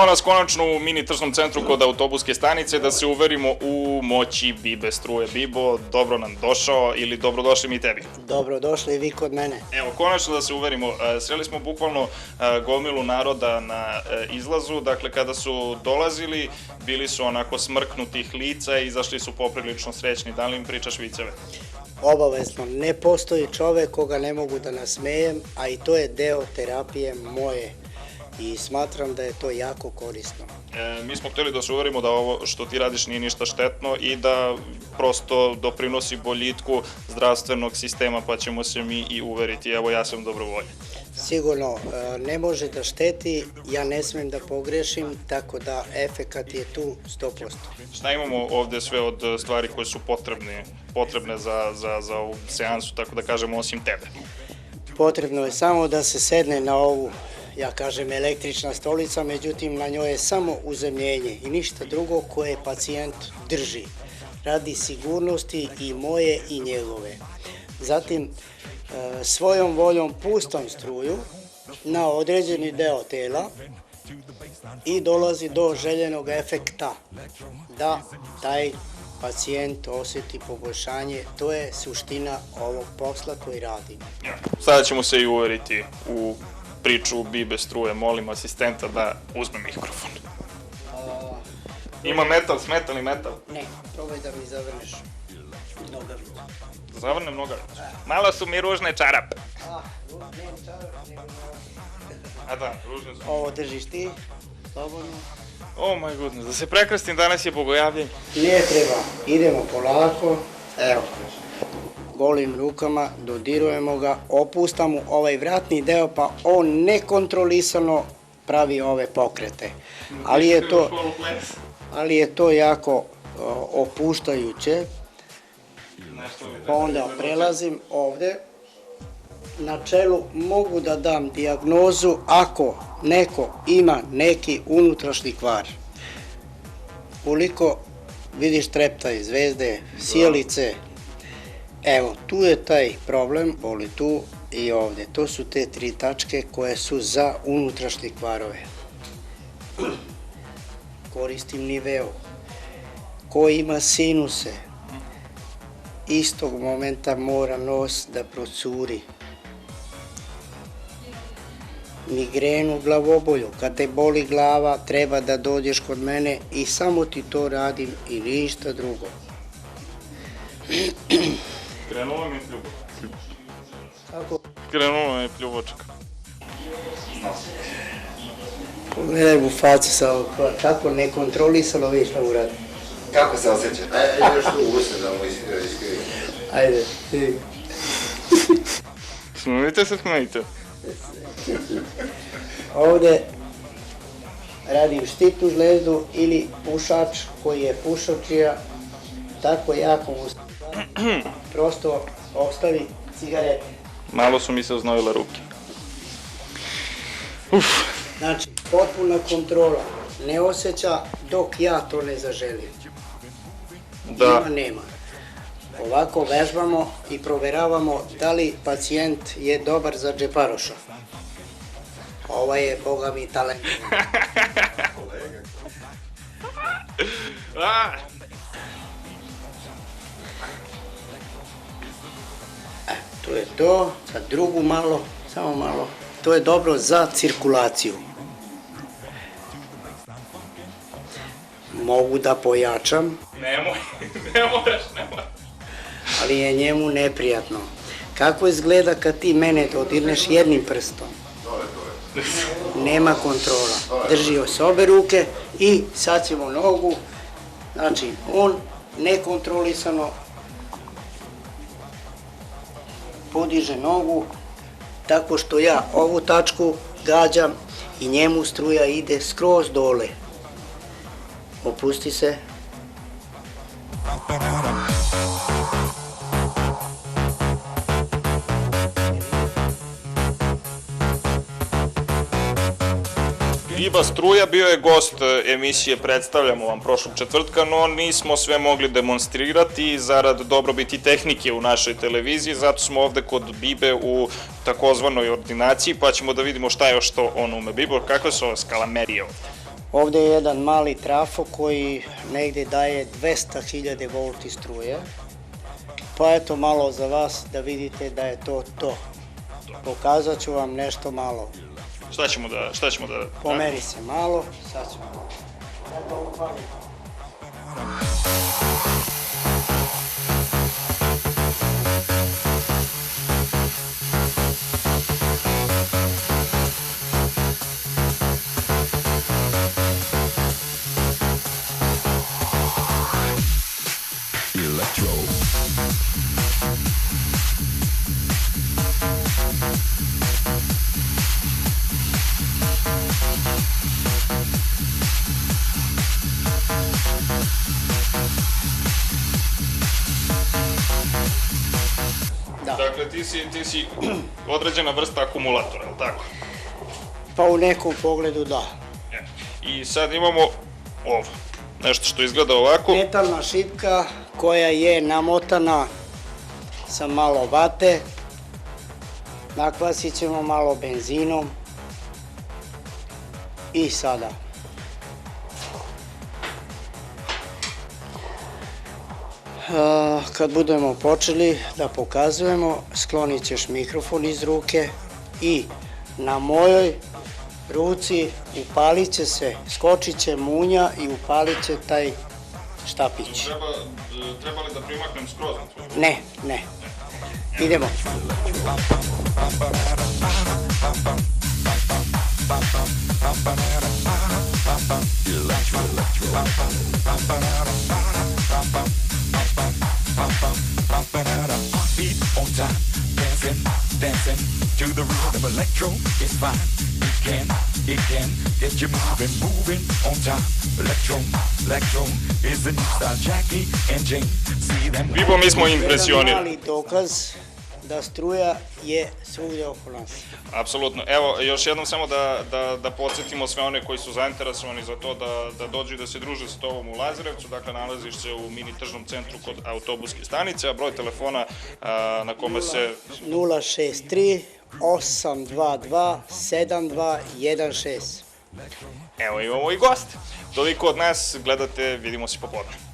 nas konačno u mini tržnom centru kod autobuske stanice da se uverimo u moći Bibe struje. Bibo, dobro nam došao ili dobrodošli mi tebi? Dobrodošli i vi kod mene. Evo, konačno da se uverimo, sreli smo bukvalno gomilu naroda na izlazu, dakle kada su dolazili bili su onako smrknutih lica i izašli su poprilično srećni. Da li im pričaš viceve? Obavezno, ne postoji čovek koga ne mogu da nasmejem, a i to je deo terapije moje i smatram da je to jako korisno. Mi smo hteli da se uverimo da ovo što ti radiš nije ništa štetno i da prosto doprinosi boljitku zdravstvenog sistema, pa ćemo se mi i uveriti. Evo, ja sam dobrovoljan. Sigurno, ne može da šteti, ja ne smem da pogrešim, tako da efekat je tu 100%. Šta imamo ovde sve od stvari koje su potrebne za ovu seansu, tako da kažemo, osim tebe? Potrebno je samo da se sedne na ovu, ja kažem, električna stolica, međutim na njoj je samo uzemljenje i ništa drugo koje pacijent drži, radi sigurnosti i moje i njegove. Zatim, svojom voljom pustam struju na određeni deo tela i dolazi do željenog efekta da taj pacijent osjeti poboljšanje. To je suština ovog posla koji radim. Sada ćemo se i uveriti u priču Bibe struje. Molim asistenta da uzme mikrofon. Ima metal, smeta li metal? Ne, probaj da mi zavrneš nogavicu. Zavrnem nogavicu? Malo su mi ružne čarape. Ne čarape, nego A da, ružne su. ovo držiš ti, slobodno. Oh my goodness, da se prekrastim, danas je bogojavljenje. Ne treba, idemo polako, evo, golim rukama, dodirujemo ga, opustamo ovaj vratni deo, pa on nekontrolisano pravi ove pokrete. Ali je to jako opuštajuće, pa onda prelazim ovde. Na čelu mogu da dam dijagnozu ako neko ima neki unutrašnji kvar. Koliko vidiš treptaj, zvezde, sjelice, evo, tu je taj problem, boli tu i ovde. To su te 3 tačke koje su za unutrašnje kvarove. Koristim Niveu. Ko ima sinuse, istog momenta mora nos da procuri. Migrenu, glavobolju, kad te boli glava, treba da dođeš kod mene i samo ti to radim i ništa drugo. Krenula mi je pljuvačka. Kako? Krenula mi je pljuvačka. Pogledaj u facu sa ovog, kako nekontrolisano vidiš šta mu radi. Kako se osjeća? Još tu usne da mu iskrivim. Ajde, vidi. Smijete se, smijete. Ovde radim štitnu žlezdu ili pušač koji je pušačija, tako jako mu prosto ostavi cigarete. Malo su mi se oznojile ruke. Znači, potpuna kontrola, ne osjeća dok ja to ne zaželim. Da. Nema. Ovako vežbamo i proveravamo da li pacijent je dobar za džeparoša. Ovo je, boga mi, talent. To je to, sad drugu malo, samo malo. To je dobro za cirkulaciju. Mogu da pojačam. Nemoj, ne moraš. Ali je njemu neprijatno. Kako izgleda kad ti mene dodirneš jednim prstom? Nema kontrola. Drži s obe ruke i sad ćemo nogu. Znači, on nekontrolisano podiže nogu tako što ja ovu tačku gađam i njemu struja ide skroz dole. Opusti se. Biba struja bio je gost emisije Predstavljamo vam prošlog četvrtka, no nismo sve mogli demonstrirati zarad dobrobiti tehnike u našoj televiziji, zato smo ovde kod Bibe u takozvanoj ordinaciji, pa ćemo da vidimo šta je još to on ume. Bibo, kakve su ove skalamerije ovde? Ovdje je jedan mali trafo koji negdje daje 200.000 volti struje. Pa eto malo za vas da vidite da je to to. Pokazat ću vam nešto malo. Šta ćemo da... Pomeri se malo, sad ćemo. Eto upalim. Dakle, ti si određena vrsta akumulatora, je li tako? Pa u nekom pogledu da. I sad imamo ovo, nešto što izgleda ovako. Metalna šipka koja je namotana sa malo vate. Nakvasit ćemo malo benzinom. I sada. Kad budemo počeli da pokazujemo, sklonit ćeš mikrofon iz ruke i na mojoj ruci upalit će se, skočit će munja i upalit će taj štapić. Treba li da primaknem skroz? Ne. Idemo. Beat on time, dancing to the rhythm. Electro is fine. It can get you moving on time. Electro is the new style. Jackie and Jane, see them. Vibo, mi smo impresionirani. Jedan mali dokaz da struja je svugdje oko nas. Apsolutno. Evo, još jednom samo da podsjetimo sve one koji su zainteresovani za to da dođu i da se druže s tobom u Lazarevcu. Dakle, nalaziš se u mini tržnom centru kod autobuske stanice, a broj telefona na kome se... 063 822 7216. Evo, imamo i gost. Toliko od nas, gledate, vidimo se popodne.